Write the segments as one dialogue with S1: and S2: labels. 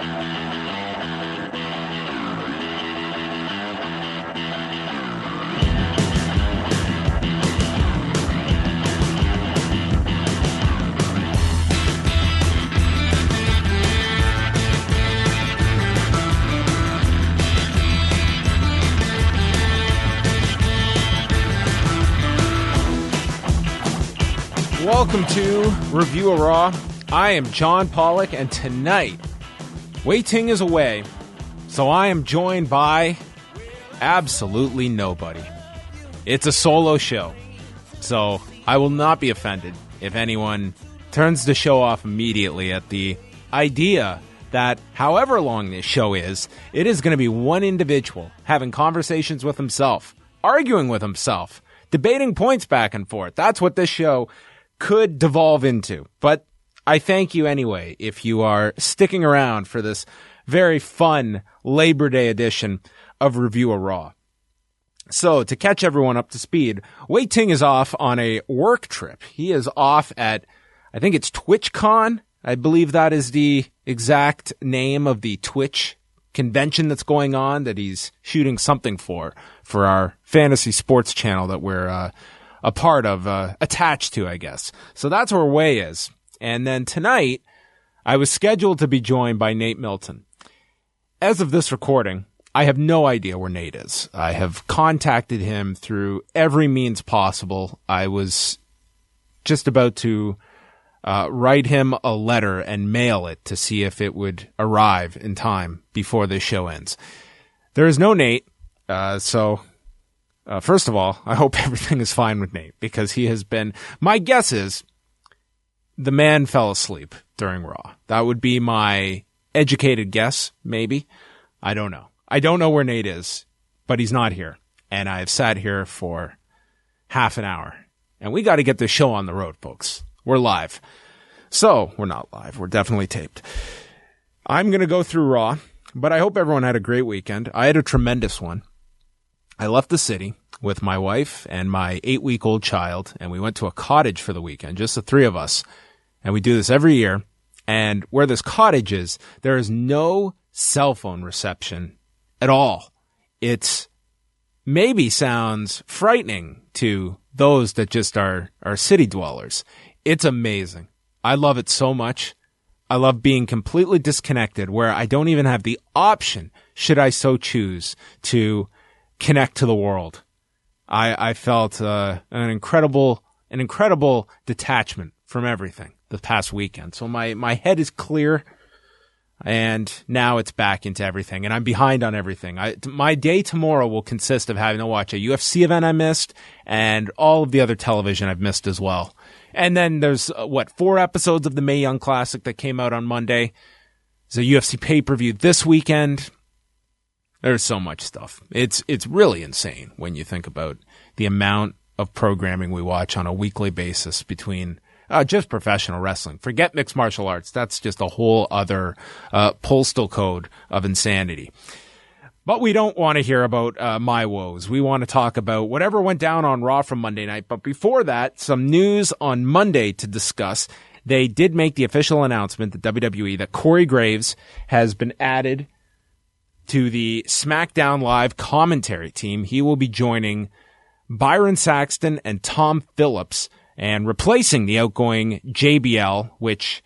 S1: Welcome to Review of Raw. I am John Pollock, and tonight, Wei Ting is away, so I am joined by absolutely nobody. It's a solo show, so I will not be offended if anyone turns the show off immediately at the idea that however long this show is, it is going to be one individual having conversations with himself, arguing with himself, debating points back and forth. That's what this show could devolve into. But I thank you anyway if you are sticking around for this very fun Labor Day edition of Review of Raw. So to catch everyone up to speed, Wei Ting is off on a work trip. He is off at, I think it's TwitchCon. I believe that is the exact name of the Twitch convention that's going on that he's shooting something for our fantasy sports channel that we're a part of, attached to, I guess. So that's where Wei is. And then tonight, I was scheduled to be joined by Nate Milton. As of this recording, I have no idea where Nate is. I have contacted him through every means possible. I was just about to write him a letter and mail it to see if it would arrive in time before this show ends. There is no Nate, so first of all, I hope everything is fine with Nate, because he has been, my guess is, the man fell asleep during Raw. That would be my educated guess, maybe. I don't know. I don't know where Nate is, but he's not here. And I've sat here for half an hour. And we got to get this show on the road, folks. We're live. So, we're not live. We're definitely taped. I'm going to go through Raw, but I hope everyone had a great weekend. I had a tremendous one. I left the city with my wife and my 8-week-old child, and we went to a cottage for the weekend, just the three of us. And we do this every year. And where this cottage is, there is no cell phone reception at all. It maybe sounds frightening to those that just are city dwellers. It's amazing. I love it so much. I love being completely disconnected, where I don't even have the option, should I so choose, to connect to the world. I felt an incredible detachment from everything the past weekend. So my head is clear, and now it's back into everything, and I'm behind on everything. My day tomorrow will consist of having to watch a UFC event I missed and all of the other television I've missed as well. And then there's 4 episodes of the Mae Young Classic that came out on Monday. There's a UFC pay-per-view this weekend. There's so much stuff. It's really insane when you think about the amount of programming we watch on a weekly basis between just professional wrestling. Forget mixed martial arts. That's just a whole other postal code of insanity. But we don't want to hear about my woes. We want to talk about whatever went down on Raw from Monday night. But before that, some news on Monday to discuss. They did make the official announcement, the WWE, that Corey Graves has been added to the SmackDown Live commentary team. He will be joining Byron Saxton and Tom Phillips and replacing the outgoing JBL, which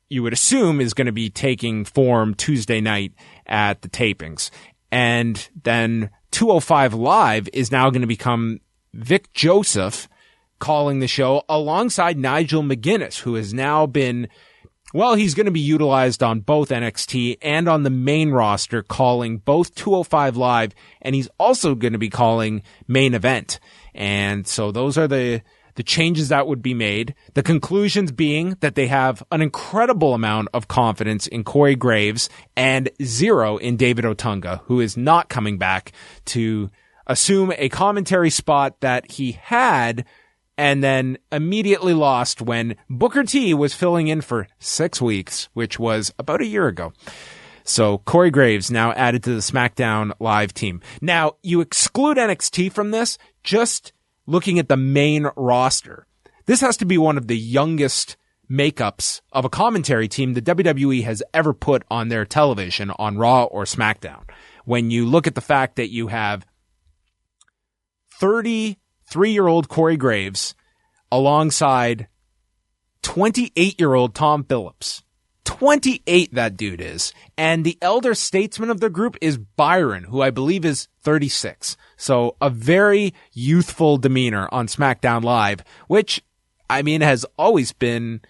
S1: you would assume is going to be taking form Tuesday night at the tapings. And then 205 Live is now going to become Vic Joseph calling the show alongside Nigel McGuinness, who has now been, well, he's going to be utilized on both NXT and on the main roster, calling both 205 Live, and he's also going to be calling Main Event. And so those are the changes that would be made. The conclusions being that they have an incredible amount of confidence in Corey Graves and zero in David Otunga, who is not coming back to assume a commentary spot that he had and then immediately lost when Booker T was filling in for 6 weeks, which was about a year ago. So Corey Graves now added to the SmackDown Live team. Now, you exclude NXT from this, just looking at the main roster. This has to be one of the youngest makeups of a commentary team the WWE has ever put on their television on Raw or SmackDown. When you look at the fact that you have 33-year-old Corey Graves alongside 28-year-old Tom Phillips. 28 that dude is. And the elder statesman of the group is Byron, who I believe is 36. So a very youthful demeanor on SmackDown Live, which, I mean, has always been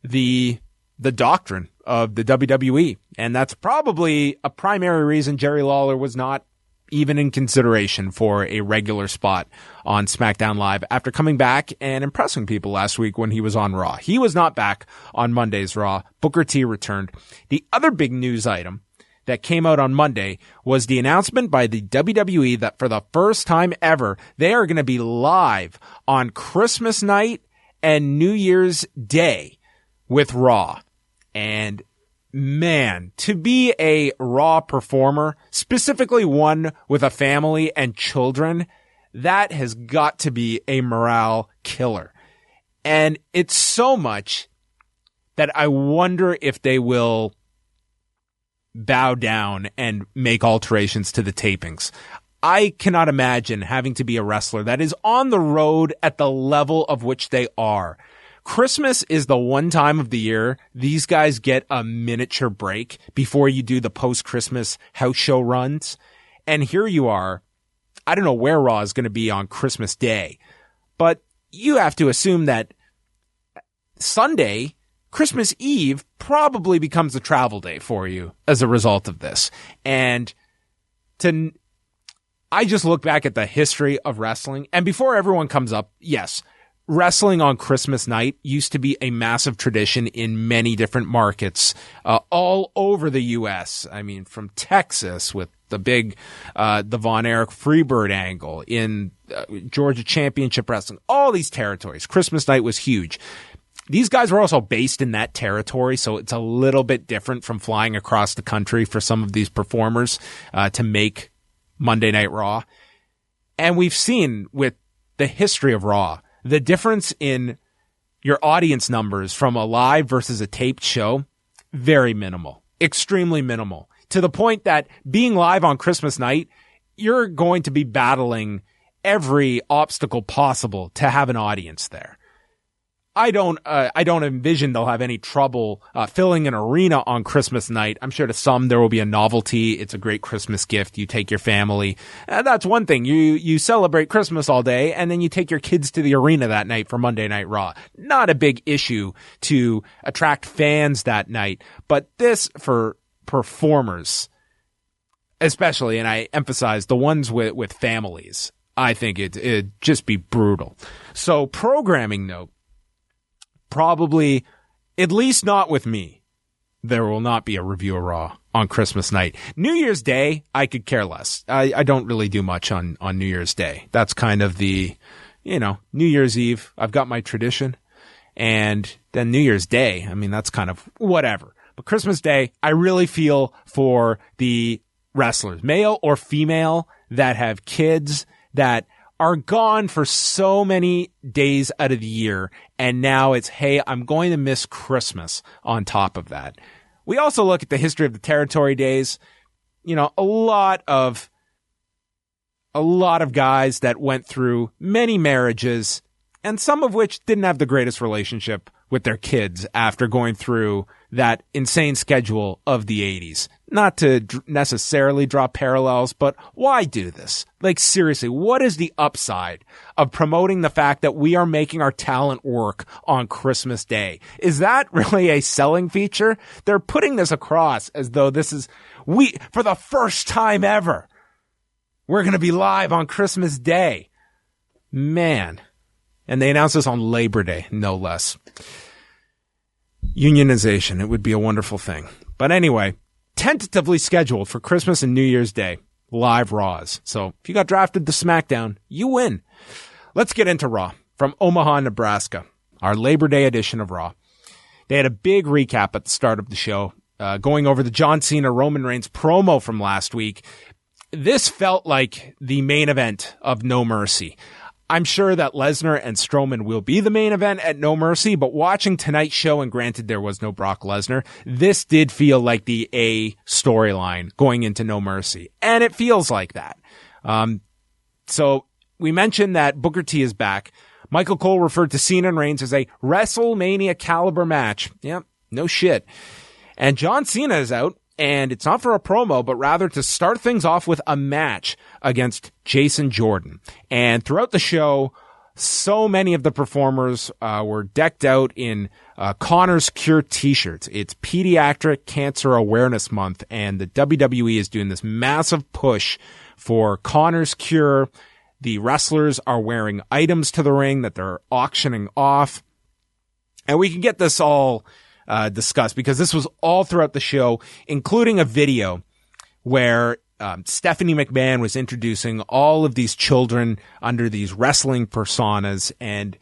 S1: the doctrine of the WWE. And that's probably a primary reason Jerry Lawler was not even in consideration for a regular spot on SmackDown Live after coming back and impressing people last week when he was on Raw. He was not back on Monday's Raw. Booker T returned. The other big news item that came out on Monday was the announcement by the WWE that for the first time ever, they are going to be live on Christmas night and New Year's Day with Raw. And man, to be a Raw performer, specifically one with a family and children, that has got to be a morale killer. And it's so much that I wonder if they will bow down and make alterations to the tapings. I cannot imagine having to be a wrestler that is on the road at the level of which they are. Christmas is the one time of the year these guys get a miniature break before you do the post-Christmas house show runs. And here you are. I don't know where Raw is going to be on Christmas Day, but you have to assume that Sunday, Christmas Eve, probably becomes a travel day for you as a result of this. And I just look back at the history of wrestling, and before everyone comes up, yes, wrestling on Christmas night used to be a massive tradition in many different markets, all over the U.S. I mean, from Texas with the big, the Von Erich Freebird angle in Georgia Championship Wrestling, all these territories. Christmas night was huge. These guys were also based in that territory, so it's a little bit different from flying across the country for some of these performers, to make Monday Night Raw. And we've seen with the history of Raw, the difference in your audience numbers from a live versus a taped show, very minimal, extremely minimal, to the point that being live on Christmas night, you're going to be battling every obstacle possible to have an audience there. I don't envision they'll have any trouble filling an arena on Christmas night. I'm sure to some there will be a novelty. It's a great Christmas gift. You take your family. That's one thing. You celebrate Christmas all day and then you take your kids to the arena that night for Monday Night Raw. Not a big issue to attract fans that night. But this for performers, especially, and I emphasize the ones with families, I think it'd just be brutal. So programming note. Probably, at least not with me, there will not be a review of Raw on Christmas night. New Year's Day, I could care less. I don't really do much on New Year's Day. That's kind of the, New Year's Eve, I've got my tradition. And then New Year's Day, I mean, that's kind of whatever. But Christmas Day, I really feel for the wrestlers, male or female, that have kids that are gone for so many days out of the year. And now it's, hey, I'm going to miss Christmas on top of that. We also look at the history of the territory days. A lot of guys that went through many marriages, and some of which didn't have the greatest relationship with their kids after going through that insane schedule of the 80s. Not to necessarily draw parallels, but why do this? Like, seriously, what is the upside of promoting the fact that we are making our talent work on Christmas Day? Is that really a selling feature? They're putting this across as though this is, for the first time ever, we're going to be live on Christmas Day. Man. And they announced this on Labor Day, no less. Unionization, it would be a wonderful thing. But anyway, tentatively scheduled for Christmas and New Year's Day, live Raws. So if you got drafted to SmackDown, you win. Let's get into Raw from Omaha, Nebraska, our Labor Day edition of Raw. They had a big recap at the start of the show, going over the John Cena Roman Reigns promo from last week. This felt like the main event of No Mercy. I'm sure that Lesnar and Strowman will be the main event at No Mercy, but watching tonight's show, and granted there was no Brock Lesnar, this did feel like the A storyline going into No Mercy. And it feels like that. So we mentioned that Booker T is back. Michael Cole referred to Cena and Reigns as a WrestleMania caliber match. Yep, no shit. And John Cena is out. And it's not for a promo, but rather to start things off with a match against Jason Jordan. And throughout the show, so many of the performers were decked out in Connor's Cure t-shirts. It's Pediatric Cancer Awareness Month, and the WWE is doing this massive push for Connor's Cure. The wrestlers are wearing items to the ring that they're auctioning off. And we can get this all discussed, because this was all throughout the show, including a video where Stephanie McMahon was introducing all of these children under these wrestling personas. And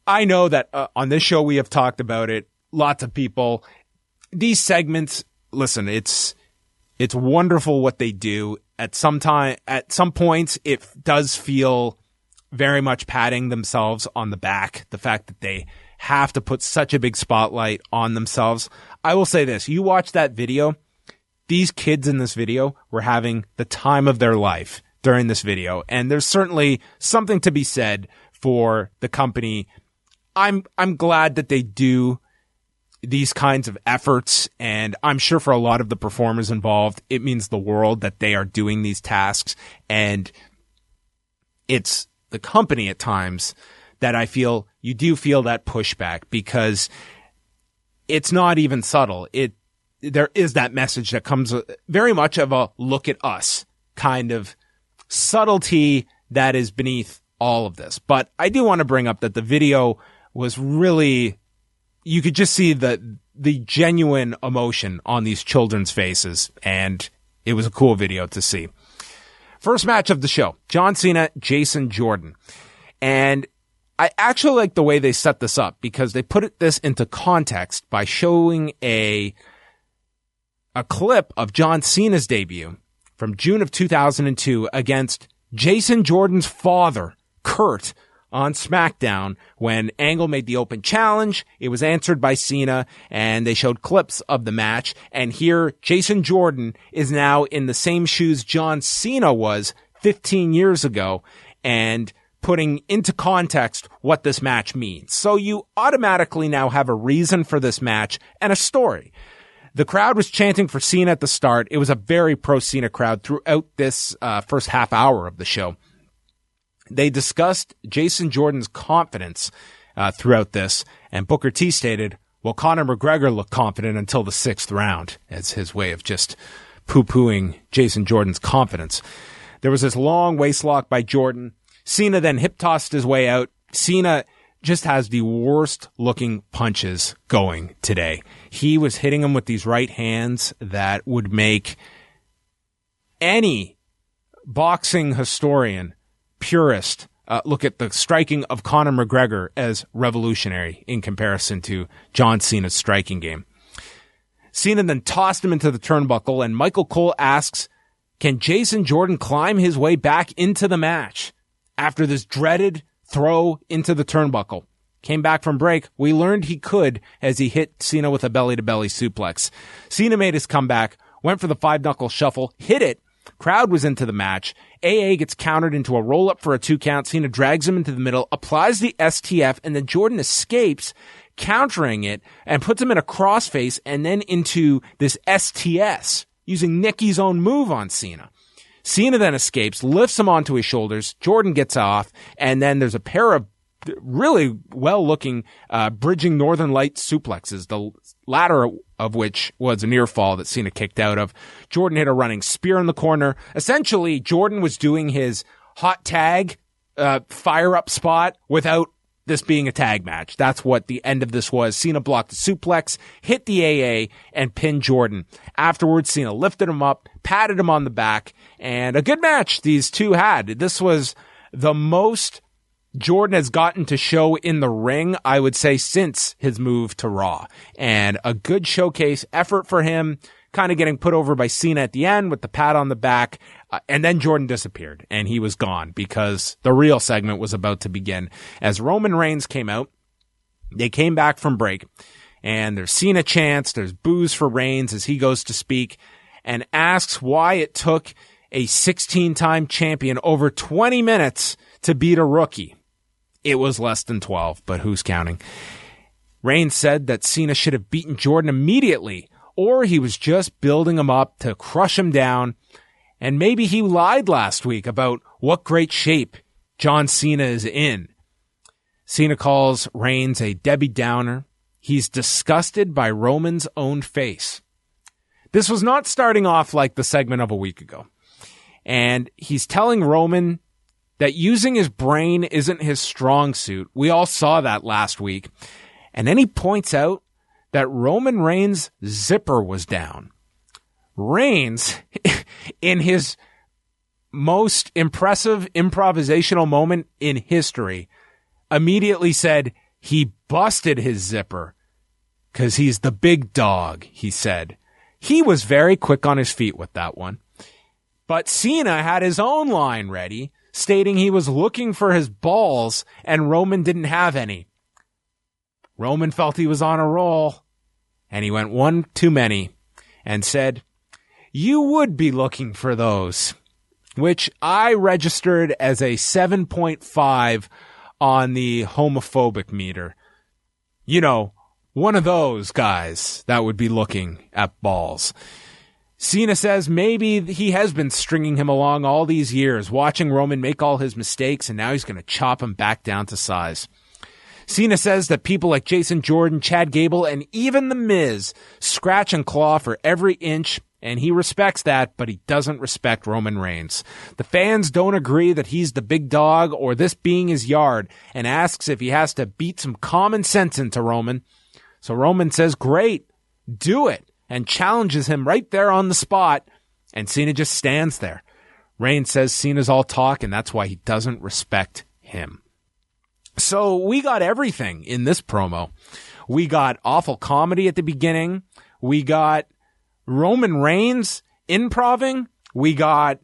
S1: I know that on this show we have talked about it. Lots of people. These segments, listen, it's wonderful what they do. At some points, it does feel very much patting themselves on the back. The fact that they have to put such a big spotlight on themselves. I will say this, you watch that video, these kids in this video were having the time of their life during this video. And there's certainly something to be said for the company. I'm glad that they do these kinds of efforts. And I'm sure for a lot of the performers involved, it means the world that they are doing these tasks. And it's the company at times that I feel you do feel that pushback, because it's not even subtle. There is that message that comes very much of a look at us kind of subtlety that is beneath all of this. But I do want to bring up that the video was really, you could just see the genuine emotion on these children's faces, and it was a cool video to see. First match of the show, John Cena, Jason Jordan. And I actually like the way they set this up, because they put this into context by showing a clip of John Cena's debut from June of 2002 against Jason Jordan's father, Kurt, on SmackDown when Angle made the open challenge. It was answered by Cena, and they showed clips of the match. And here, Jason Jordan is now in the same shoes John Cena was 15 years ago, and putting into context what this match means. So you automatically now have a reason for this match and a story. The crowd was chanting for Cena at the start. It was a very pro-Cena crowd throughout this first half hour of the show. They discussed Jason Jordan's confidence throughout this, and Booker T stated, well, Conor McGregor looked confident until the 6th round, as his way of just poo-pooing Jason Jordan's confidence. There was this long waist lock by Jordan. Cena then hip-tossed his way out. Cena just has the worst-looking punches going today. He was hitting him with these right hands that would make any boxing historian, purist, look at the striking of Conor McGregor as revolutionary in comparison to John Cena's striking game. Cena then tossed him into the turnbuckle, and Michael Cole asks, can Jason Jordan climb his way back into the match after this dreaded throw into the turnbuckle? Came back from break. We learned he could as he hit Cena with a belly-to-belly suplex. Cena made his comeback, went for the 5-knuckle shuffle, hit it. Crowd was into the match. AA gets countered into a roll-up for a 2 count. Cena drags him into the middle, applies the STF, and then Jordan escapes, countering it, and puts him in a crossface and then into this STS, using Nikki's own move on Cena. Cena then escapes, lifts him onto his shoulders. Jordan gets off, and then there's a pair of really well-looking bridging Northern Light suplexes, the latter of which was a near fall that Cena kicked out of. Jordan hit a running spear in the corner. Essentially, Jordan was doing his hot tag fire-up spot without this being a tag match. That's what the end of this was. Cena blocked the suplex, hit the AA, and pinned Jordan. Afterwards, Cena lifted him up, patted him on the back, and a good match these two had. This was the most Jordan has gotten to show in the ring, I would say, since his move to Raw. And a good showcase effort for him. kind of getting put over by Cena at the end with the pat on the back. And then Jordan disappeared and he was gone because the real segment was about to begin. As Roman Reigns came out, they came back from break and there's Cena chants, there's boos for Reigns as he goes to speak and asks why it took a 16-time champion over 20 minutes to beat a rookie. It was less than 12, but who's counting? Reigns said that Cena should have beaten Jordan immediately, or he was just building him up to crush him down. And maybe he lied last week about what great shape John Cena is in. Cena calls Reigns a Debbie Downer. He's disgusted by Roman's own face. This was not starting off like the segment of a week ago. And he's telling Roman that using his brain isn't his strong suit. We all saw that last week. And then he points out that Roman Reigns' zipper was down. Reigns, in his most impressive improvisational moment in history, immediately said he busted his zipper because he's the big dog, he said. He was very quick on his feet with that one. But Cena had his own line ready, stating he was looking for his balls and Roman didn't have any. Roman felt he was on a roll and he went one too many and said, "You would be looking for those," which I registered as a 7.5 on the homophobic meter. You know, one of those guys that would be looking at balls. Cena says maybe he has been stringing him along all these years, watching Roman make all his mistakes, and now he's going to chop him back down to size. Cena says that people like Jason Jordan, Chad Gable, and even The Miz scratch and claw for every inch, and he respects that, but he doesn't respect Roman Reigns. The fans don't agree that he's the big dog or this being his yard, and asks if he has to beat some common sense into Roman. So Roman says, great, do it, and challenges him right there on the spot, and Cena just stands there. Reigns says Cena's all talk, and that's why he doesn't respect him. So we got everything in this promo. We got awful comedy at the beginning. We got Roman Reigns improving. We got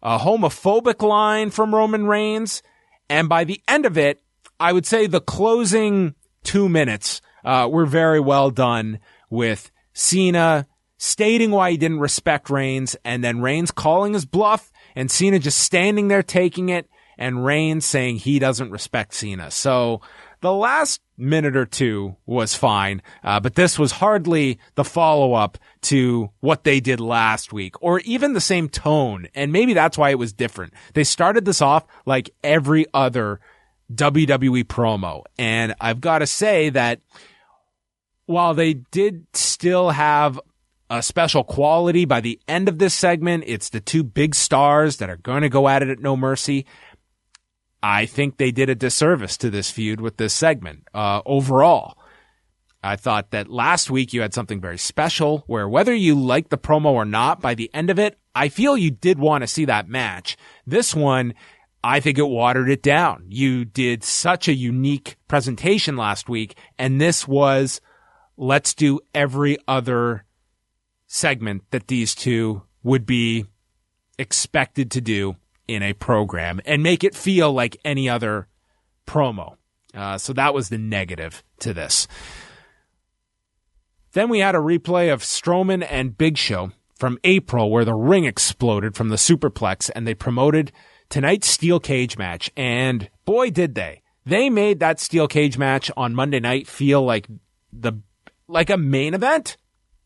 S1: a homophobic line from Roman Reigns. And by the end of it, I would say the closing 2 minutes were very well done, with Cena stating why he didn't respect Reigns, and then Reigns calling his bluff, and Cena just standing there taking it, and Reigns saying he doesn't respect Cena. So the last minute or two was fine, but this was hardly the follow-up to what they did last week, or even the same tone, and maybe that's why it was different. They started this off like every other WWE promo, and I've got to say that while they did still have a special quality by the end of this segment, it's the two big stars that are going to go at it at No Mercy. I think they did a disservice to this feud with this segment. Overall, I thought that last week you had something very special where whether you liked the promo or not, by the end of it, I feel you did want to see that match. This one, I think it watered it down. You did such a unique presentation last week, and this was, let's do every other segment that these two would be expected to do in a program and make it feel like any other promo. So that was the negative to this. Then we had a replay of Strowman and Big Show from April, where the ring exploded from the superplex and they promoted tonight's steel cage match. And boy, did they. They made that steel cage match on Monday night feel like a main event.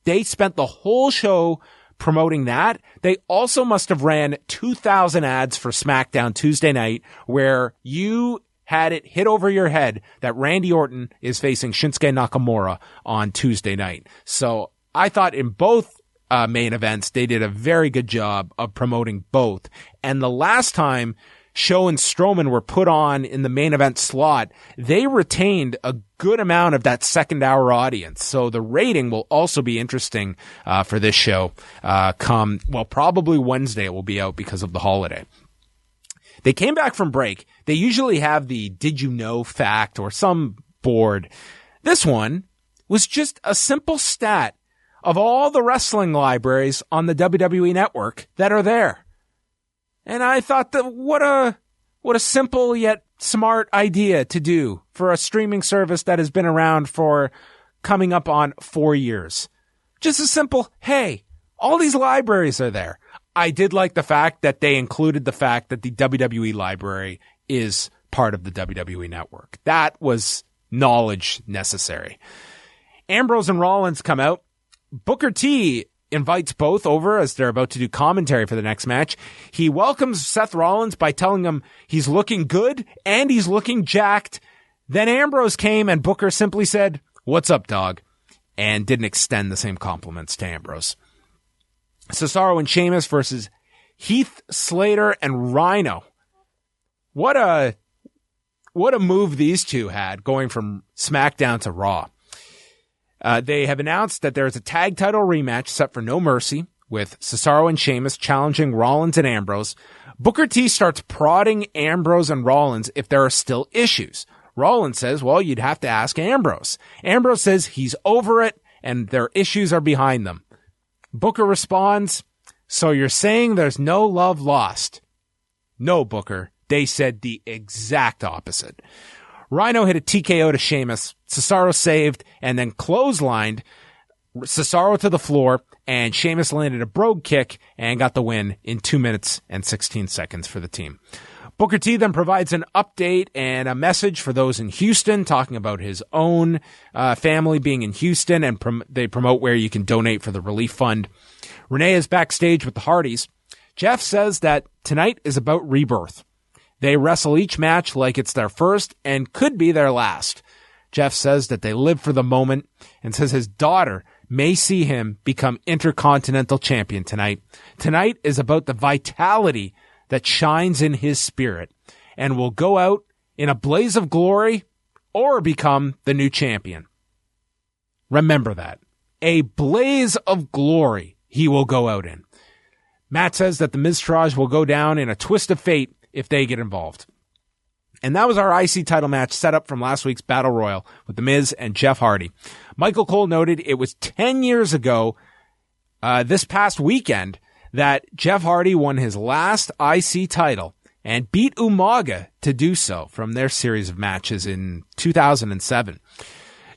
S1: They spent the whole show promoting that. They also must have ran 2,000 ads for SmackDown Tuesday night, where you had it hit over your head that Randy Orton is facing Shinsuke Nakamura on Tuesday night. So I thought in both main events, they did a very good job of promoting both. And the last time Show and Strowman were put on in the main event slot, they retained a good amount of that second hour audience. So the rating will also be interesting for this show probably Wednesday it will be out because of the holiday. They came back from break. They usually have the did you know fact or some board. This one was just a simple stat of all the wrestling libraries on the WWE network that are there. And I thought that what a simple yet smart idea to do for a streaming service that has been around for coming up on 4 years. Just a simple, hey, all these libraries are there. I did like the fact that they included the fact that the WWE library is part of the WWE network. That was knowledge necessary. Ambrose and Rollins come out. Booker T invites both over as they're about to do commentary for the next match. He welcomes Seth Rollins by telling him he's looking good and he's looking jacked. Then Ambrose came and Booker simply said, "What's up, dog?" and didn't extend the same compliments to Ambrose. Cesaro and Sheamus versus Heath Slater and Rhino. What a move these two had going from SmackDown to Raw. They have announced that there is a tag title rematch set for No Mercy with Cesaro and Sheamus challenging Rollins and Ambrose. Booker T starts prodding Ambrose and Rollins if there are still issues. Rollins says, well, you'd have to ask Ambrose. Ambrose says he's over it and their issues are behind them. Booker responds, so you're saying there's no love lost? No, Booker. They said the exact opposite. Rhino hit a TKO to Sheamus. Cesaro saved and then clotheslined Cesaro to the floor, and Sheamus landed a brogue kick and got the win in 2 minutes and 16 seconds for the team. Booker T then provides an update and a message for those in Houston, talking about his own family being in Houston, and they promote where you can donate for the relief fund. Renee is backstage with the Hardys. Jeff says that tonight is about rebirth. They wrestle each match like it's their first and could be their last. Jeff says that they live for the moment and says his daughter may see him become Intercontinental Champion tonight. Tonight is about the vitality that shines in his spirit and will go out in a blaze of glory or become the new champion. Remember that. A blaze of glory he will go out in. Matt says that the Miztourage will go down in a twist of fate if they get involved. And that was our IC title match set up from last week's Battle Royal with The Miz and Jeff Hardy. Michael Cole noted it was 10 years ago this past weekend that Jeff Hardy won his last IC title and beat Umaga to do so from their series of matches in 2007.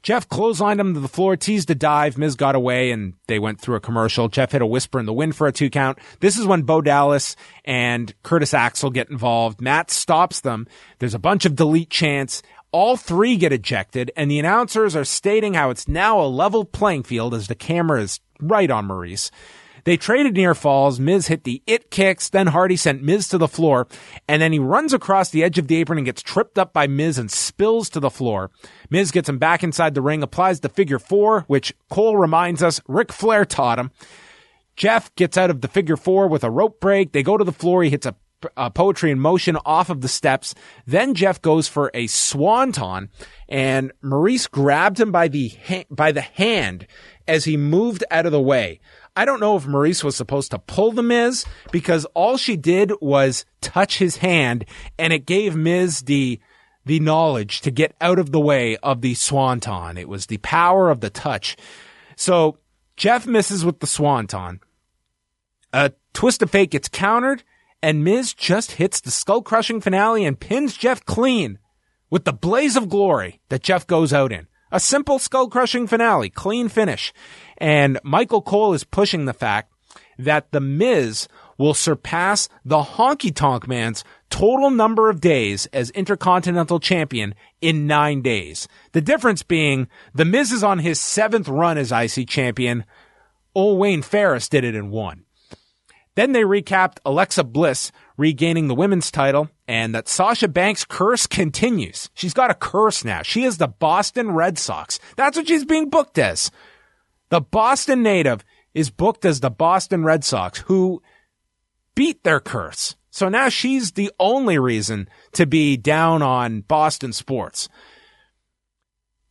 S1: Jeff clotheslined him to the floor, teased a dive. Miz got away, and they went through a commercial. Jeff hit a whisper in the wind for a 2 count. This is when Bo Dallas and Curtis Axel get involved. Matt stops them. There's a bunch of delete chants. All 3 get ejected, and the announcers are stating how it's now a level playing field as the camera is right on Maurice. They traded near falls. Miz hit the it kicks. Then Hardy sent Miz to the floor. And then he runs across the edge of the apron and gets tripped up by Miz and spills to the floor. Miz gets him back inside the ring, applies the figure 4, which Cole reminds us Ric Flair taught him. Jeff gets out of the figure 4 with a rope break. They go to the floor. He hits a poetry in motion off of the steps. Then Jeff goes for a swanton, and Maurice grabbed him by the hand as he moved out of the way. I don't know if Maurice was supposed to pull the Miz, because all she did was touch his hand, and it gave Miz the knowledge to get out of the way of the swanton. It was the power of the touch. So Jeff misses with the swanton. A twist of fate gets countered, and Miz just hits the skull-crushing finale and pins Jeff clean with the blaze of glory that Jeff goes out in. A simple skull-crushing finale, clean finish. And Michael Cole is pushing the fact that The Miz will surpass the Honky Tonk Man's total number of days as Intercontinental Champion in 9 days. The difference being The Miz is on his 7th run as IC Champion. Old Wayne Ferris did it in 1. Then they recapped Alexa Bliss regaining the women's title, and that Sasha Banks' curse continues. She's got a curse now. She is the Boston Red Sox. That's what she's being booked as. The Boston native is booked as the Boston Red Sox, who beat their curse. So now she's the only reason to be down on Boston sports.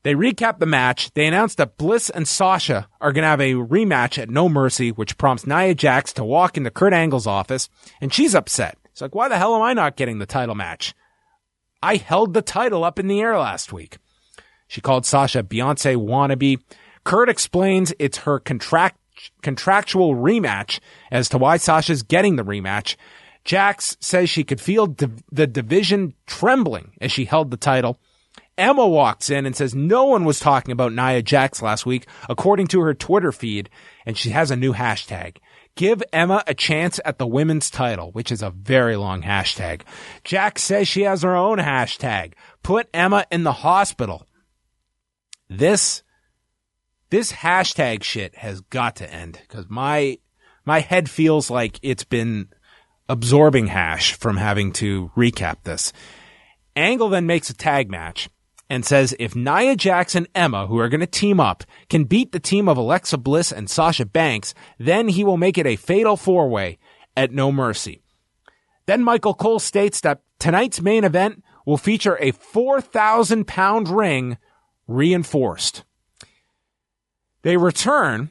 S1: They recap the match. They announce that Bliss and Sasha are going to have a rematch at No Mercy, which prompts Nia Jax to walk into Kurt Angle's office, and she's upset. She's like, why the hell am I not getting the title match? I held the title up in the air last week. She called Sasha Beyonce wannabe. Kurt explains it's her contractual rematch as to why Sasha's getting the rematch. Jax says she could feel the division trembling as she held the title. Emma walks in and says no one was talking about Nia Jax last week, according to her Twitter feed, and she has a new hashtag. Give Emma a chance at the women's title, which is a very long hashtag. Jax says she has her own hashtag. Put Emma in the hospital. This hashtag shit has got to end, because my head feels like it's been absorbing hash from having to recap this. Angle then makes a tag match and says if Nia Jax and Emma, who are going to team up, can beat the team of Alexa Bliss and Sasha Banks, then he will make it a fatal four-way at No Mercy. Then Michael Cole states that tonight's main event will feature a 4,000-pound ring reinforced. They return,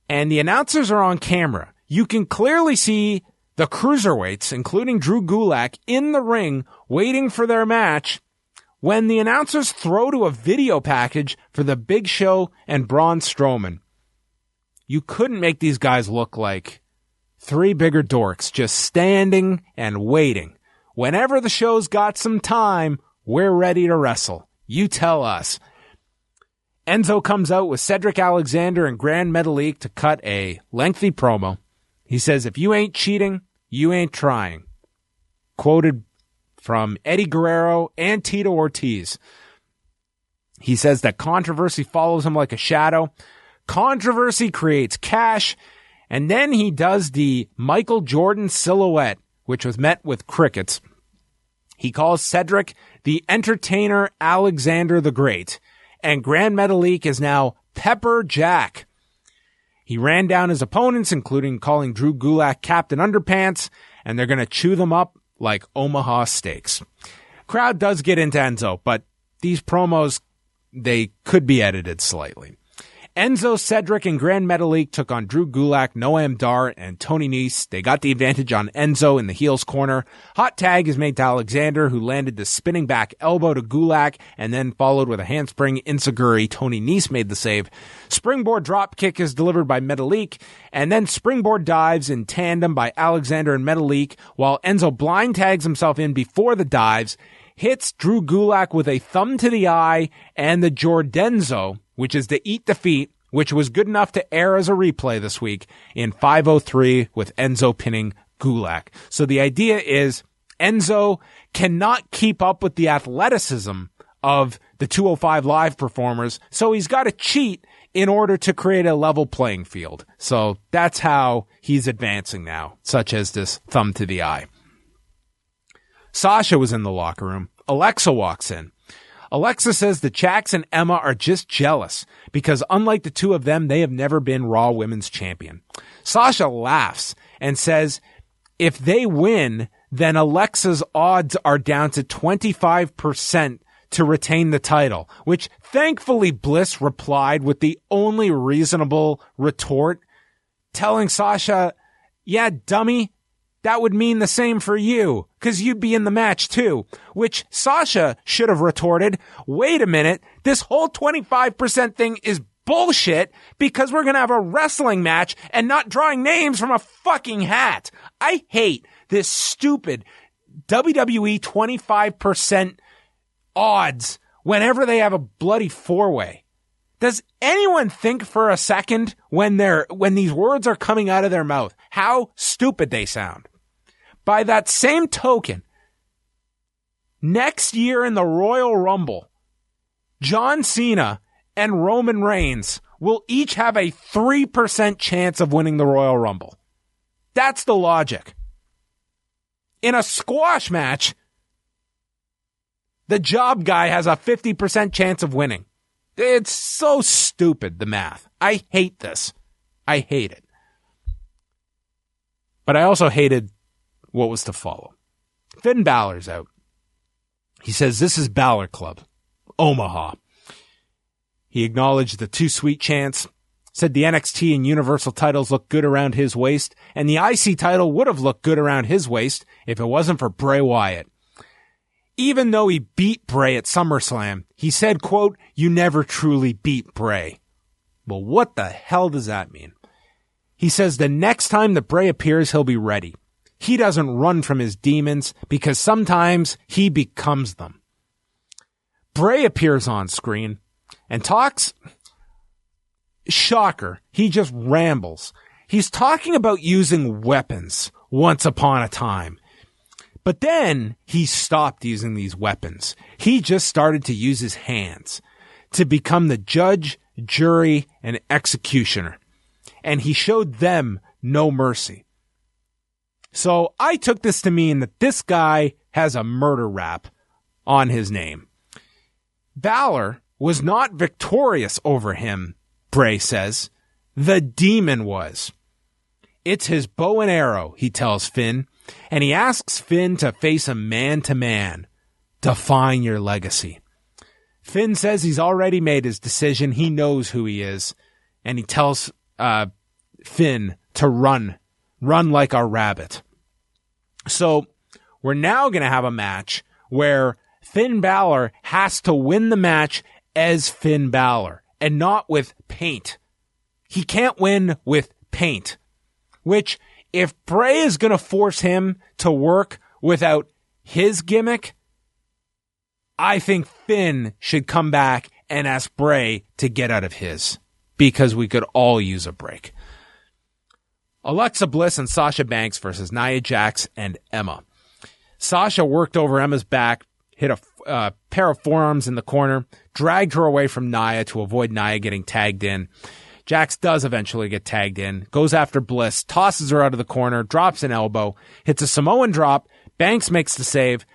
S1: and the announcers are on camera. You can clearly see the cruiserweights, including Drew Gulak, in the ring waiting for their match when the announcers throw to a video package for the Big Show and Braun Strowman. You couldn't make these guys look like three bigger dorks just standing and waiting. Whenever the show's got some time, we're ready to wrestle. You tell us. Enzo comes out with Cedric Alexander and Grand Metalik to cut a lengthy promo. He says, if you ain't cheating, you ain't trying. Quoted from Eddie Guerrero and Tito Ortiz. He says that controversy follows him like a shadow. Controversy creates cash. And then he does the Michael Jordan silhouette, which was met with crickets. He calls Cedric the entertainer Alexander the Great. And Grand Metalik is now Pepper Jack. He ran down his opponents, including calling Drew Gulak Captain Underpants, and they're going to chew them up like Omaha steaks. Crowd does get into Enzo, but these promos, they could be edited slightly. Enzo, Cedric, and Grand Metalik took on Drew Gulak, Noam Dar, and Tony Nese. They got the advantage on Enzo in the heels corner. Hot tag is made to Alexander, who landed the spinning back elbow to Gulak, and then followed with a handspring enziguri. Tony Nese made the save. Springboard drop kick is delivered by Metalik, and then springboard dives in tandem by Alexander and Metalik, while Enzo blind tags himself in before the dives, hits Drew Gulak with a thumb to the eye and the Jordenzo, which is the eat defeat, which was good enough to air as a replay this week in 503 with Enzo pinning Gulak. So the idea is Enzo cannot keep up with the athleticism of the 205 Live performers, so he's got to cheat in order to create a level playing field. So that's how he's advancing now, such as this thumb to the eye. Sasha was in the locker room. Alexa walks in. Alexa says that Jax and Emma are just jealous because unlike the two of them, they have never been Raw Women's Champion. Sasha laughs and says if they win, then Alexa's odds are down to 25% to retain the title, which thankfully Bliss replied with the only reasonable retort, telling Sasha, yeah, dummy, that would mean the same for you, because you'd be in the match too. Which Sasha should have retorted, wait a minute, this whole 25% thing is bullshit because we're going to have a wrestling match and not drawing names from a fucking hat. I hate this stupid WWE 25% odds whenever they have a bloody four-way. Does anyone think for a second when these words are coming out of their mouth how stupid they sound? By that same token, next year in the Royal Rumble, John Cena and Roman Reigns will each have a 3% chance of winning the Royal Rumble. That's the logic. In a squash match, the job guy has a 50% chance of winning. It's so stupid, the math. I hate this. I hate it. But I also hated what was to follow. Finn Balor's out. He says, this is Balor Club, Omaha. He acknowledged the Too Sweet chants, said the NXT and Universal titles look good around his waist, and the IC title would have looked good around his waist if it wasn't for Bray Wyatt. Even though he beat Bray at SummerSlam, he said, quote, you never truly beat Bray. Well, what the hell does that mean? He says the next time that Bray appears, he'll be ready. He doesn't run from his demons because sometimes he becomes them. Bray appears on screen and talks. Shocker. He just rambles. He's talking about using weapons once upon a time. But then he stopped using these weapons. He just started to use his hands to become the judge, jury, and executioner. And he showed them no mercy. So I took this to mean that this guy has a murder rap on his name. Balor was not victorious over him, Bray says. The demon was. It's his bow and arrow, he tells Finn, and he asks Finn to face him man to man. Define your legacy. Finn says he's already made his decision. He knows who he is, and he tells Finn to run like a rabbit. So we're now going to have a match where Finn Balor has to win the match as Finn Balor and not with paint. He can't win with paint, which if Bray is going to force him to work without his gimmick, I think Finn should come back and ask Bray to get out of his, because we could all use a break. Alexa Bliss and Sasha Banks versus Nia Jax and Emma. Sasha worked over Emma's back, hit a pair of forearms in the corner, dragged her away from Nia to avoid Nia getting tagged in. Jax does eventually get tagged in, goes after Bliss, tosses her out of the corner, drops an elbow, hits a Samoan drop, Banks makes the save.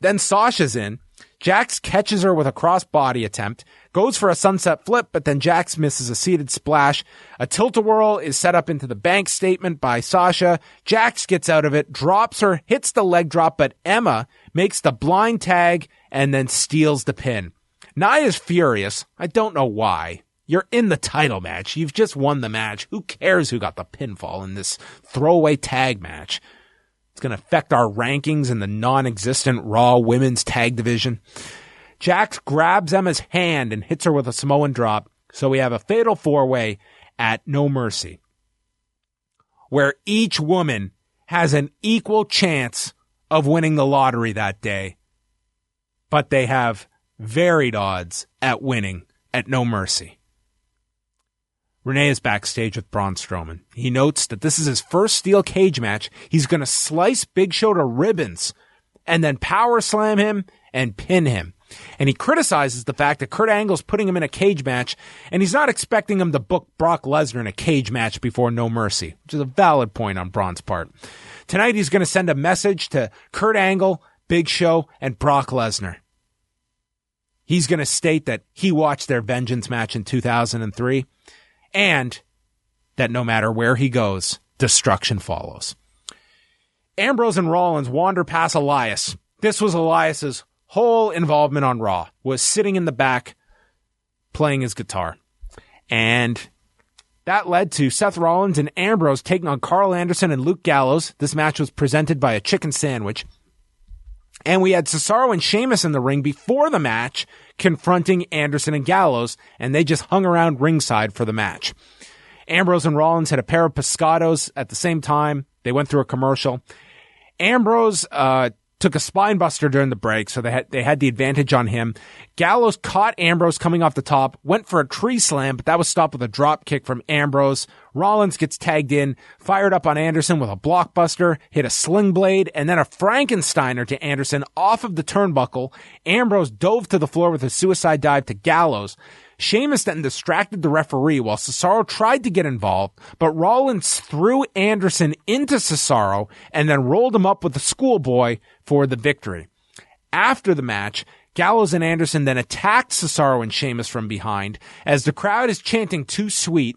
S1: Then Sasha's in. Jax catches her with a cross-body attempt, goes for a sunset flip, but then Jax misses a seated splash. A tilt-a-whirl is set up into the Banks statement by Sasha. Jax gets out of it, drops her, hits the leg drop, but Emma makes the blind tag and then steals the pin. Nia's furious. I don't know why. You're in the title match. You've just won the match. Who cares who got the pinfall in this throwaway tag match? It's going to affect our rankings in the non-existent Raw Women's Tag Division. Jax grabs Emma's hand and hits her with a Samoan drop, so we have a fatal four-way at No Mercy, where each woman has an equal chance of winning the lottery that day, but they have varied odds at winning at No Mercy. Renee is backstage with Braun Strowman. He notes that this is his first steel cage match. He's going to slice Big Show to ribbons and then power slam him and pin him. And he criticizes the fact that Kurt Angle's putting him in a cage match, and he's not expecting him to book Brock Lesnar in a cage match before No Mercy, which is a valid point on Braun's part. Tonight he's going to send a message to Kurt Angle, Big Show, and Brock Lesnar. He's going to state that he watched their Vengeance match in 2003, and that no matter where he goes, destruction follows. Ambrose and Rollins wander past Elias. This was Elias's whole involvement on Raw, was sitting in the back playing his guitar. And that led to Seth Rollins and Ambrose taking on Carl Anderson and Luke Gallows. This match was presented by a chicken sandwich. And we had Cesaro and Sheamus in the ring before the match, confronting Anderson and Gallows, and they just hung around ringside for the match. Ambrose and Rollins had a pair of pescados at the same time. They went through a commercial. Ambrose took a spine buster during the break, so they had the advantage on him. Gallows caught Ambrose coming off the top, went for a tree slam, but that was stopped with a drop kick from Ambrose. Rollins gets tagged in, fired up on Anderson with a blockbuster, hit a sling blade, and then a Frankensteiner to Anderson off of the turnbuckle. Ambrose dove to the floor with a suicide dive to Gallows. Sheamus then distracted the referee while Cesaro tried to get involved, but Rollins threw Anderson into Cesaro and then rolled him up with the schoolboy for the victory. After the match, Gallows and Anderson then attacked Cesaro and Sheamus from behind as the crowd is chanting "Too Sweet."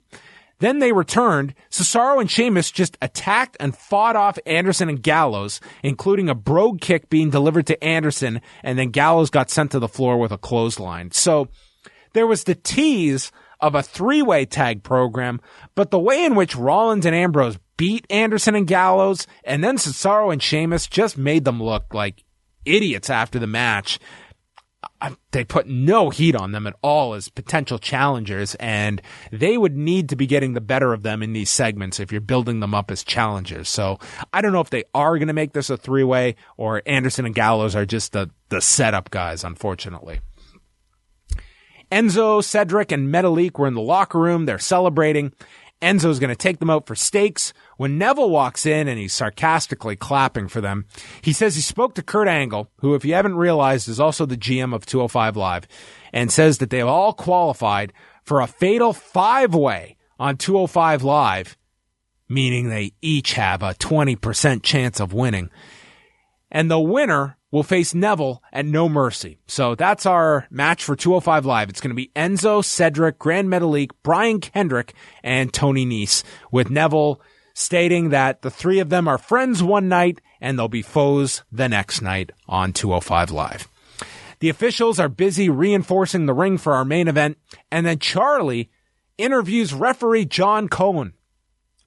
S1: Then they returned. Cesaro and Sheamus just attacked and fought off Anderson and Gallows, including a brogue kick being delivered to Anderson, and then Gallows got sent to the floor with a clothesline. So there was the tease of a three-way tag program, but the way in which Rollins and Ambrose beat Anderson and Gallows, and then Cesaro and Sheamus just made them look like idiots after the match. they put no heat on them at all as potential challengers, and they would need to be getting the better of them in these segments if you're building them up as challengers. So I don't know if they are going to make this a three-way or Anderson and Gallows are just the setup guys, unfortunately. Enzo, Cedric, and Metalik were in the locker room. They're celebrating. Enzo's going to take them out for steaks. When Neville walks in and he's sarcastically clapping for them, he says he spoke to Kurt Angle, who, if you haven't realized, is also the GM of 205 Live, and says that they have all qualified for a fatal 5-way on 205 Live, meaning they each have a 20% chance of winning. And the winner will face Neville at No Mercy. So that's our match for 205 Live. It's going to be Enzo, Cedric, Grand Metalik, Brian Kendrick, and Tony Nese, with Neville stating that the three of them are friends one night and they'll be foes the next night on 205 Live. The officials are busy reinforcing the ring for our main event, and then Charlie interviews referee John Cohen.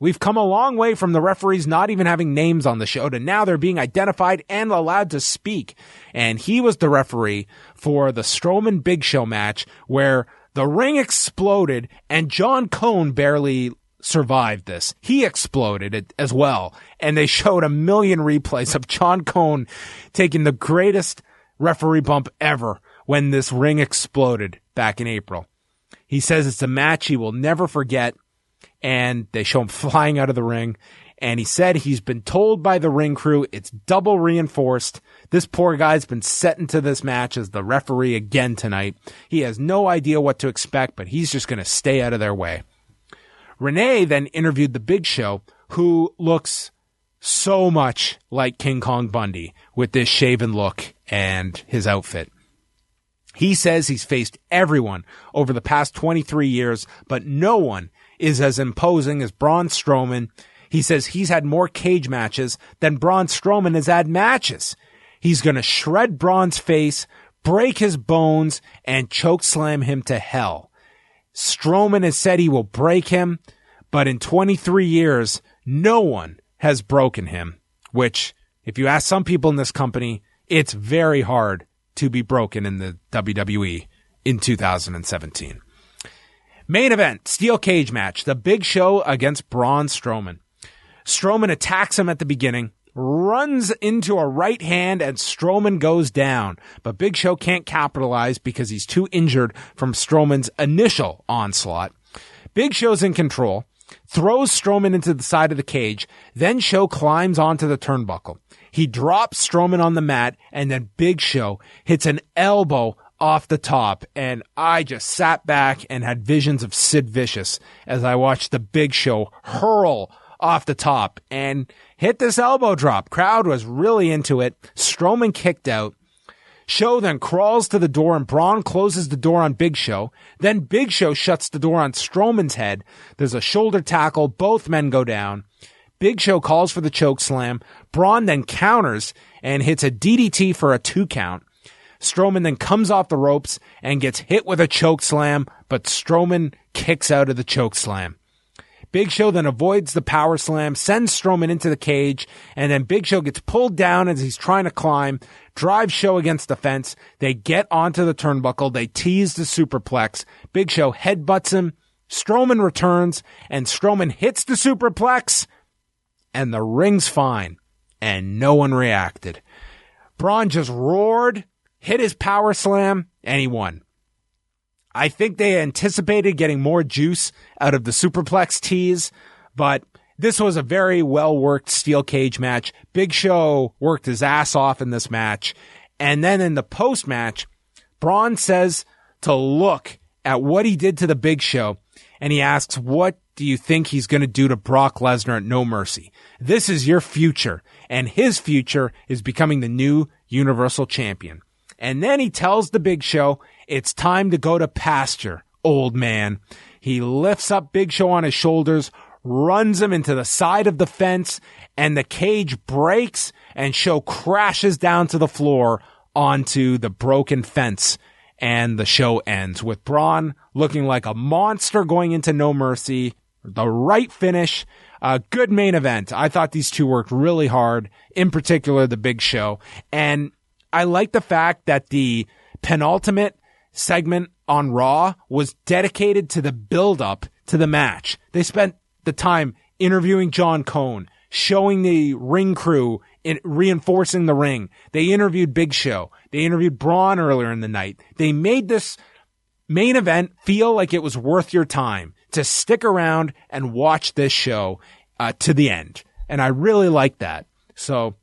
S1: We've come a long way from the referees not even having names on the show to now they're being identified and allowed to speak. And he was the referee for the Strowman Big Show match where the ring exploded and John Cohen barely survived this. He exploded it as well. And they showed a million replays of John Cohen taking the greatest referee bump ever when this ring exploded back in April. He says it's a match he will never forget. And they show him flying out of the ring. And he said he's been told by the ring crew it's double reinforced. This poor guy's been set into this match as the referee again tonight. He has no idea what to expect, but he's just going to stay out of their way. Renee then interviewed the Big Show, who looks so much like King Kong Bundy with this shaven look and his outfit. He says he's faced everyone over the past 23 years, but no one is as imposing as Braun Strowman. He says he's had more cage matches than Braun Strowman has had matches. He's going to shred Braun's face, break his bones, and chokeslam him to hell. Strowman has said he will break him, but in 23 years, no one has broken him, which, if you ask some people in this company, it's very hard to be broken in the WWE in 2017. Main event, steel cage match, the Big Show against Braun Strowman. Strowman attacks him at the beginning, runs into a right hand, and Strowman goes down. But Big Show can't capitalize because he's too injured from Strowman's initial onslaught. Big Show's in control, throws Strowman into the side of the cage, then Show climbs onto the turnbuckle. He drops Strowman on the mat, and then Big Show hits an elbow off the top, and I just sat back and had visions of Sid Vicious as I watched the Big Show hurl off the top and hit this elbow drop. Crowd was really into it. Strowman kicked out. Show then crawls to the door and Braun closes the door on Big Show. Then Big Show shuts the door on Strowman's head. There's a shoulder tackle. Both men go down. Big Show calls for the choke slam. Braun then counters and hits a DDT for a 2 count. Strowman then comes off the ropes and gets hit with a choke slam, but Strowman kicks out of the choke slam. Big Show then avoids the power slam, sends Strowman into the cage, and then Big Show gets pulled down as he's trying to climb, drives Show against the fence. They get onto the turnbuckle. They tease the superplex. Big Show headbutts him. Strowman returns, and Strowman hits the superplex, and the ring's fine, and no one reacted. Braun just roared, hit his power slam, and he won. I think they anticipated getting more juice out of the superplex tease, but this was a very well-worked steel cage match. Big Show worked his ass off in this match. And then in the post-match, Braun says to look at what he did to the Big Show, and he asks, what do you think he's going to do to Brock Lesnar at No Mercy? This is your future, and his future is becoming the new Universal Champion. And then he tells the Big Show, it's time to go to pasture, old man. He lifts up Big Show on his shoulders, runs him into the side of the fence, and the cage breaks, and Show crashes down to the floor onto the broken fence. And the show ends with Braun looking like a monster going into No Mercy. The right finish. A good main event. I thought these two worked really hard, in particular the Big Show. And I like the fact that the penultimate segment on Raw was dedicated to the build-up to the match. They spent the time interviewing John Cone, showing the ring crew, reinforcing the ring. They interviewed Big Show. They interviewed Braun earlier in the night. They made this main event feel like it was worth your time to stick around and watch this show to the end. And I really like that. So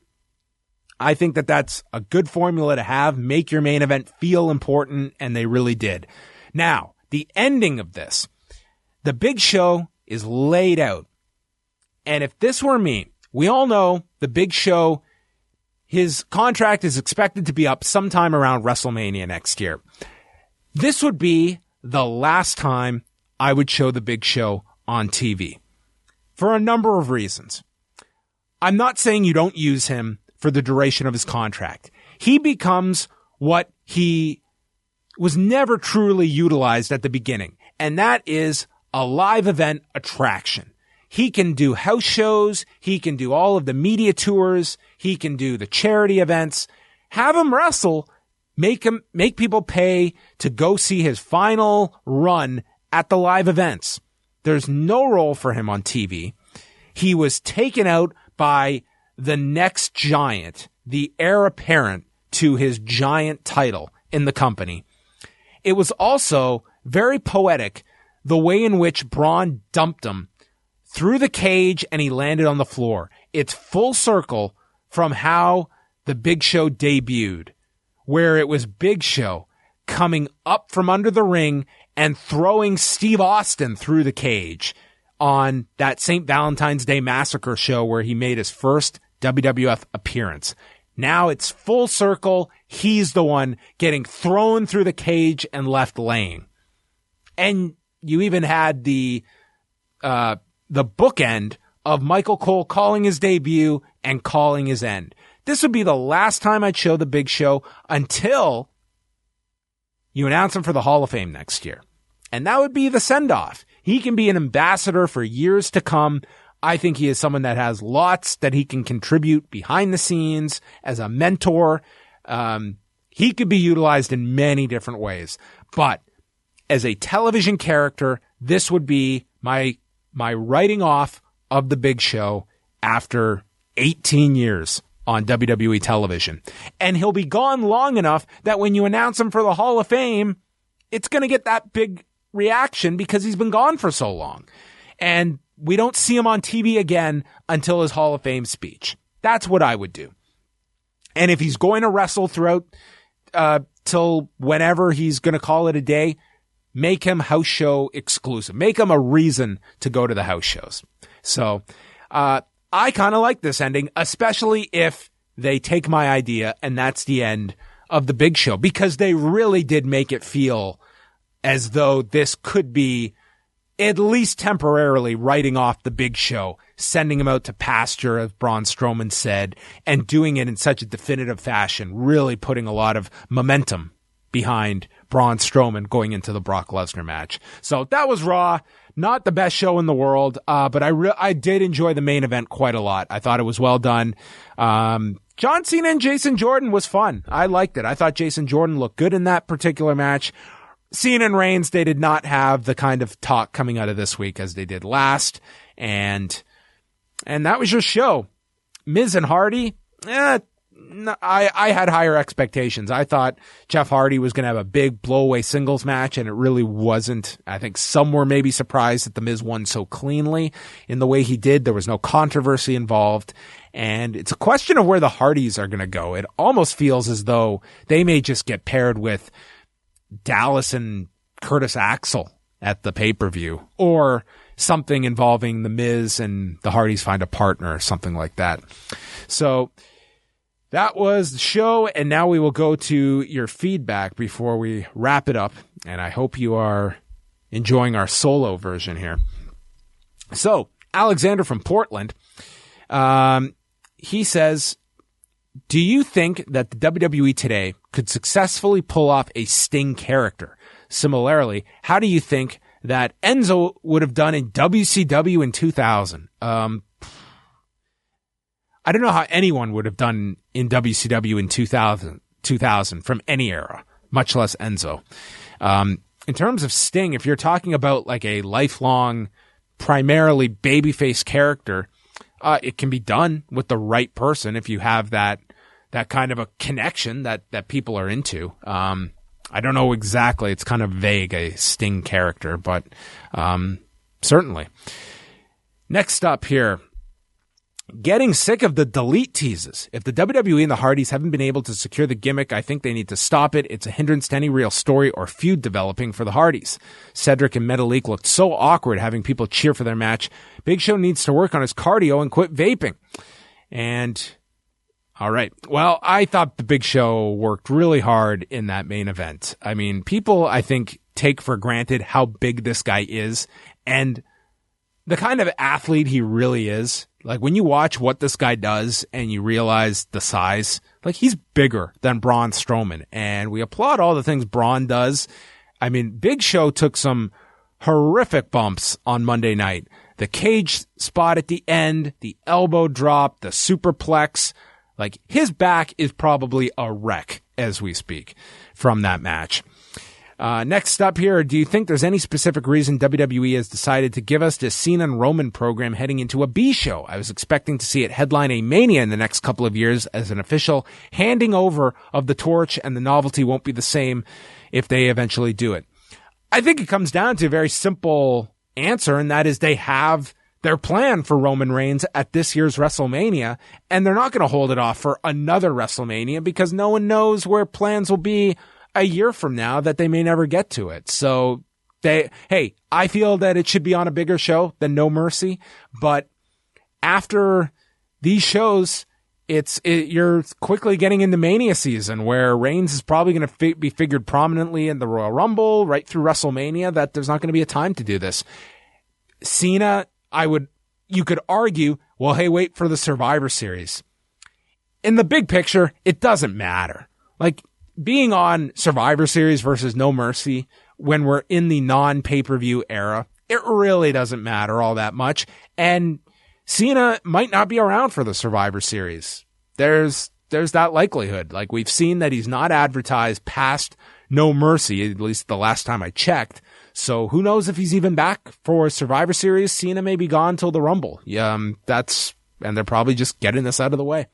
S1: I think that that's a good formula to have. Make your main event feel important, and they really did. Now, the ending of this. The Big Show is laid out. And if this were me, we all know the Big Show, his contract is expected to be up sometime around WrestleMania next year. This would be the last time I would show the Big Show on TV for a number of reasons. I'm not saying you don't use him for the duration of his contract. He becomes what he was never truly utilized at the beginning, and that is a live event attraction. He can do house shows. He can do all of the media tours. He can do the charity events. Have him wrestle. Make people pay to go see his final run at the live events. There's no role for him on TV. He was taken out by the next giant, the heir apparent to his giant title in the company. It was also very poetic the way in which Braun dumped him through the cage and he landed on the floor. It's full circle from how the Big Show debuted, where it was Big Show coming up from under the ring and throwing Steve Austin through the cage on that St. Valentine's Day Massacre show where he made his first WWF appearance. Now it's full circle. He's the one getting thrown through the cage and left laying. And you even had the bookend of Michael Cole calling his debut and calling his end. This would be the last time I'd show the Big Show until you announce him for the Hall of Fame next year. And that would be the send-off. He can be an ambassador for years to come. I think he is someone that has lots that he can contribute behind the scenes as a mentor. He could be utilized in many different ways. But as a television character, this would be my writing off of the Big Show after 18 years on WWE television. And he'll be gone long enough that when you announce him for the Hall of Fame, it's going to get that big reaction because he's been gone for so long. And we don't see him on TV again until his Hall of Fame speech. That's what I would do. And if he's going to wrestle throughout till whenever he's going to call it a day, make him house show exclusive. Make him a reason to go to the house shows. So I kind of like this ending, especially if they take my idea and that's the end of the Big Show, because they really did make it feel as though this could be at least temporarily writing off the Big Show, sending him out to pasture, as Braun Strowman said, and doing it in such a definitive fashion, really putting a lot of momentum behind Braun Strowman going into the Brock Lesnar match. So that was Raw. Not the best show in the world, but I did enjoy the main event quite a lot. I thought it was well done. John Cena and Jason Jordan was fun. I liked it. I thought Jason Jordan looked good in that particular match. Cena and Reigns, they did not have the kind of talk coming out of this week as they did last. And that was your show. Miz and Hardy, I had higher expectations. I thought Jeff Hardy was going to have a big blowaway singles match, and it really wasn't. I think some were maybe surprised that The Miz won so cleanly in the way he did. There was no controversy involved, and it's a question of where the Hardys are going to go. It almost feels as though they may just get paired with Dallas and Curtis Axel at the pay-per-view, or something involving The Miz and the Hardys find a partner or something like that. So that was the show, and now we will go to your feedback before we wrap it up, and I hope you are enjoying our solo version here. So, Alexander from Portland, he says, do you think that the WWE today could successfully pull off a Sting character? Similarly, how do you think that Enzo would have done in WCW in 2000? I don't know how anyone would have done in WCW in 2000 from any era. much less Enzo. In terms of Sting, if you're talking about like a lifelong, primarily babyface character, it can be done with the right person if you have that kind of a connection that people are into. I don't know exactly. It's kind of vague, a Sting character, but certainly. Next up here, getting sick of the delete teases. If the WWE and the Hardys haven't been able to secure the gimmick, I think they need to stop it. It's a hindrance to any real story or feud developing for the Hardys. Cedric and Metalik looked so awkward having people cheer for their match. Big Show needs to work on his cardio and quit vaping. And all right. Well, I thought the Big Show worked really hard in that main event. I mean, people, I think, take for granted how big this guy is and the kind of athlete he really is. Like, when you watch what this guy does and you realize the size, like, he's bigger than Braun Strowman. And we applaud all the things Braun does. I mean, Big Show took some horrific bumps on Monday night. The cage spot at the end, the elbow drop, the superplex. Like, his back is probably a wreck as we speak from that match. Next up here, do you think there's any specific reason WWE has decided to give us this Cena and Roman program heading into a B show? I was expecting to see it headline a Mania in the next couple of years as an official handing over of the torch, and the novelty won't be the same if they eventually do it. I think it comes down to a very simple answer, and that is they have their plan for Roman Reigns at this year's WrestleMania, and they're not going to hold it off for another WrestleMania because no one knows where plans will be a year from now that they may never get to it. So I feel that it should be on a bigger show than No Mercy, but after these shows, you're quickly getting into Mania season where Reigns is probably going to be figured prominently in the Royal Rumble right through WrestleMania, that there's not going to be a time to do this. Cena, you could argue, well, hey, wait for the Survivor Series. In the big picture, it doesn't matter. Like, being on Survivor Series versus No Mercy when we're in the non-pay-per-view era, it really doesn't matter all that much. And Cena might not be around for the Survivor Series. There's that likelihood. Like, we've seen that he's not advertised past No Mercy, at least the last time I checked. So who knows if he's even back for Survivor Series? Cena may be gone till the Rumble. And they're probably just getting this out of the way.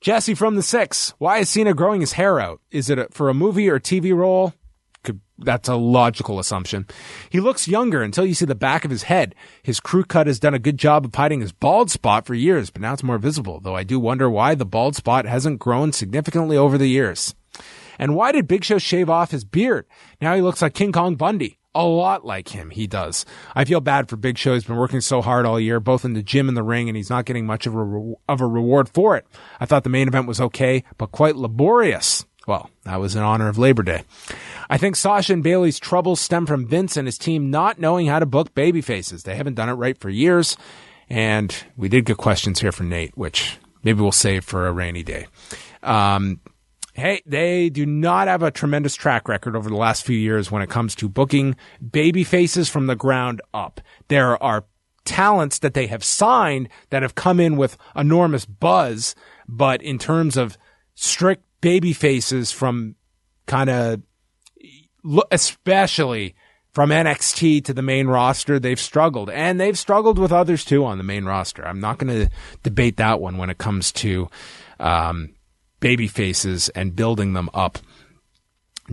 S1: Jesse from the 6. Why is Cena growing his hair out? Is it for a movie or TV role? That's a logical assumption. He looks younger until you see the back of his head. His crew cut has done a good job of hiding his bald spot for years, but now it's more visible, though I do wonder why the bald spot hasn't grown significantly over the years. And why did Big Show shave off his beard? Now he looks like King Kong Bundy. A lot like him, he does. I feel bad for Big Show. He's been working so hard all year, both in the gym and the ring, and he's not getting much of a reward for it. I thought the main event was okay, but quite laborious. Well, that was in honor of Labor Day. I think Sasha and Bayley's troubles stem from Vince and his team not knowing how to book babyfaces. They haven't done it right for years, and we did get questions here from Nate, which maybe we'll save for a rainy day. Hey, they do not have a tremendous track record over the last few years when it comes to booking baby faces from the ground up. There are talents that they have signed that have come in with enormous buzz, but in terms of strict baby faces from kind of, especially from NXT to the main roster, they've struggled. And they've struggled with others too on the main roster. I'm not going to debate that one when it comes to baby faces and building them up.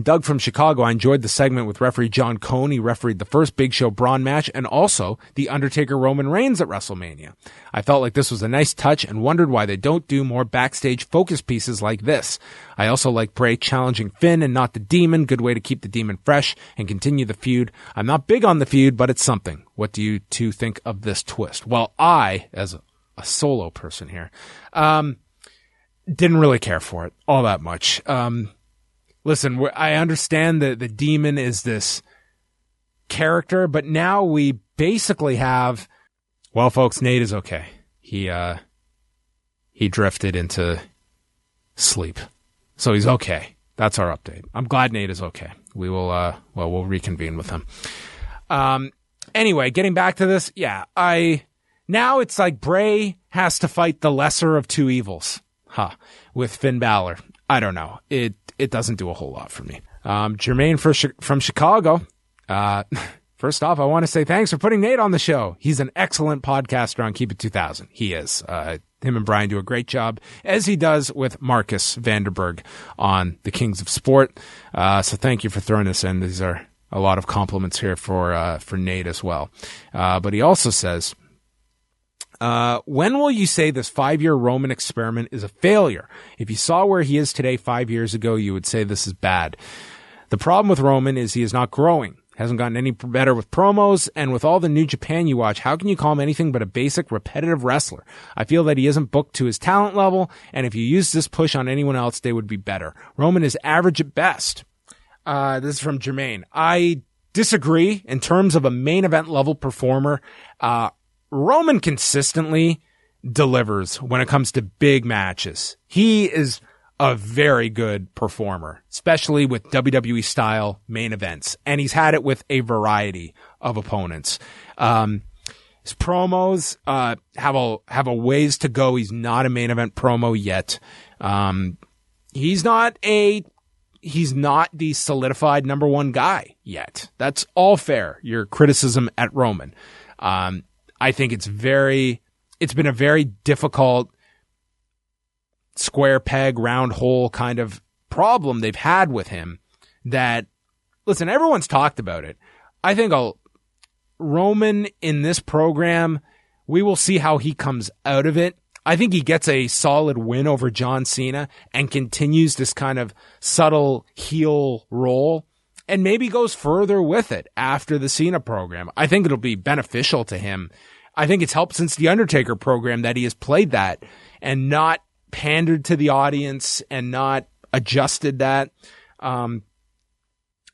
S1: Doug from Chicago, I enjoyed the segment with referee John Cone. He refereed the first Big Show Braun match and also the Undertaker Roman Reigns at WrestleMania. I felt like this was a nice touch and wondered why they don't do more backstage focus pieces like this. I also like Bray challenging Finn and not the Demon. Good way to keep the Demon fresh and continue the feud. I'm not big on the feud, but it's something. What do you two think of this twist? Well, I, as a solo person here, didn't really care for it all that much. Listen, I understand that the Demon is this character, but now we basically have, well, folks, Nate is okay. He drifted into sleep. So he's okay. That's our update. I'm glad Nate is okay. We will, we'll reconvene with him. Anyway, getting back to this. Yeah, now it's like Bray has to fight the lesser of two evils. With Finn Balor. I don't know. It doesn't do a whole lot for me. Jermaine from Chicago. First off, I want to say thanks for putting Nate on the show. He's an excellent podcaster on Keep It 2000. He is. Him and Brian do a great job, as he does with Marcus Vanderberg on the Kings of Sport. So thank you for throwing this in. These are a lot of compliments here for Nate as well. But he also says, when will you say this 5-year Roman experiment is a failure? If you saw where he is today 5 years ago, you would say this is bad. The problem with Roman is he is not growing. Hasn't gotten any better with promos, and with all the New Japan you watch, how can you call him anything but a basic, repetitive wrestler? I feel that he isn't booked to his talent level, and if you use this push on anyone else, they would be better. Roman is average at best. This is from Jermaine. I disagree in terms of a main event level performer. Roman consistently delivers when it comes to big matches. He is a very good performer, especially with WWE style main events. And he's had it with a variety of opponents. His promos, have a ways to go. He's not a main event promo yet. He's not the solidified number one guy yet. That's all fair. Your criticism at Roman. I think it's been a very difficult square peg, round hole kind of problem they've had with him that, listen, everyone's talked about it. I think Roman in this program, we will see how he comes out of it. I think he gets a solid win over John Cena and continues this kind of subtle heel role and maybe goes further with it after the Cena program. I think it'll be beneficial to him. I think it's helped since the Undertaker program that he has played that and not pandered to the audience and not adjusted that.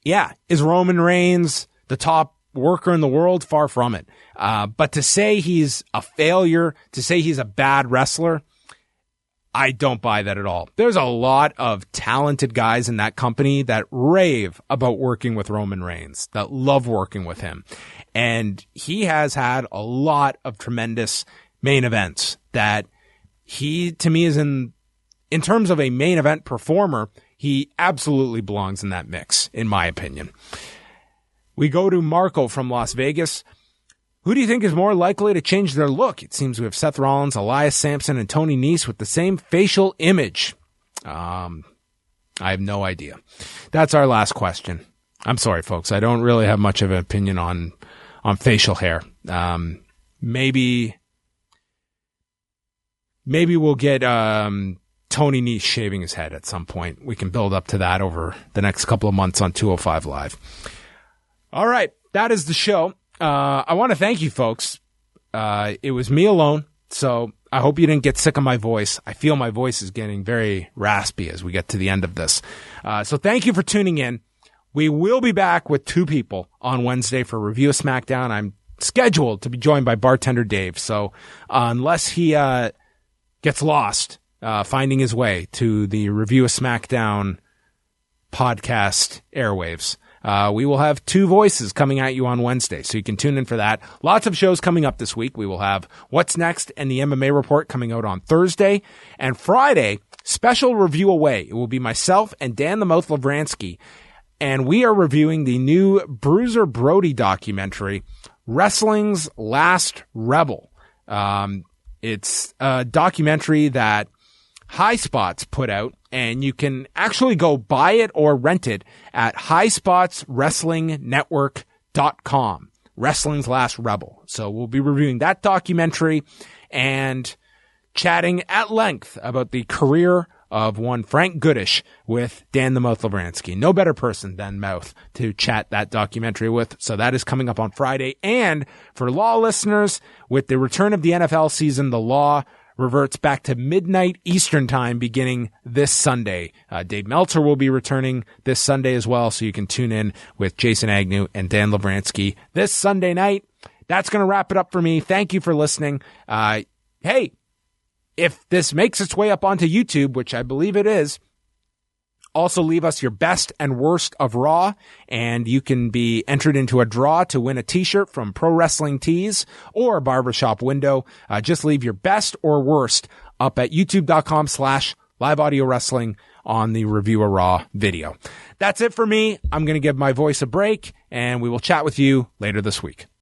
S1: Is Roman Reigns the top worker in the world? Far from it. But to say he's a failure, to say he's a bad wrestler, I don't buy that at all. There's a lot of talented guys in that company that rave about working with Roman Reigns, that love working with him. And he has had a lot of tremendous main events that he, to me, is in terms of a main event performer, he absolutely belongs in that mix, in my opinion. We go to Marco from Las Vegas. Who do you think is more likely to change their look? It seems we have Seth Rollins, Elias Sampson, and Tony Nese with the same facial image. I have no idea. That's our last question. I'm sorry, folks. I don't really have much of an opinion on facial hair. Maybe we'll get Tony Nese shaving his head at some point. We can build up to that over the next couple of months on 205 Live. All right, that is the show. I want to thank you, folks. It was me alone, so I hope you didn't get sick of my voice. I feel my voice is getting very raspy as we get to the end of this. So thank you for tuning in. We will be back with 2 people on Wednesday for Review of SmackDown. I'm scheduled to be joined by Bartender Dave, so unless he gets lost finding his way to the Review of SmackDown podcast airwaves, we will have 2 voices coming at you on Wednesday, so you can tune in for that. Lots of shows coming up this week. We will have What's Next and the MMA Report coming out on Thursday. And Friday, special review away. It will be myself and Dan the Mouth Lavransky, and we are reviewing the new Bruiser Brody documentary, Wrestling's Last Rebel. It's a documentary that High Spots put out, and you can actually go buy it or rent it at highspotswrestlingnetwork.com. Wrestling's Last Rebel. So we'll be reviewing that documentary and chatting at length about the career of one Frank Goodish with Dan the Mouth Lavransky. No better person than Mouth to chat that documentary with. So that is coming up on Friday. And for Law listeners, with the return of the NFL season, the Law reverts back to midnight Eastern time beginning this Sunday. Dave Meltzer will be returning this Sunday as well, so you can tune in with Jason Agnew and Dan Lavransky this Sunday night. That's going to wrap it up for me. Thank you for listening. Hey, if this makes its way up onto YouTube, which I believe it is, also leave us your best and worst of Raw, and you can be entered into a draw to win a t-shirt from Pro Wrestling Tees or Barbershop Window. Just leave your best or worst up at youtube.com/live audio wrestling on the Review of Raw video. That's it for me. I'm going to give my voice a break, and we will chat with you later this week.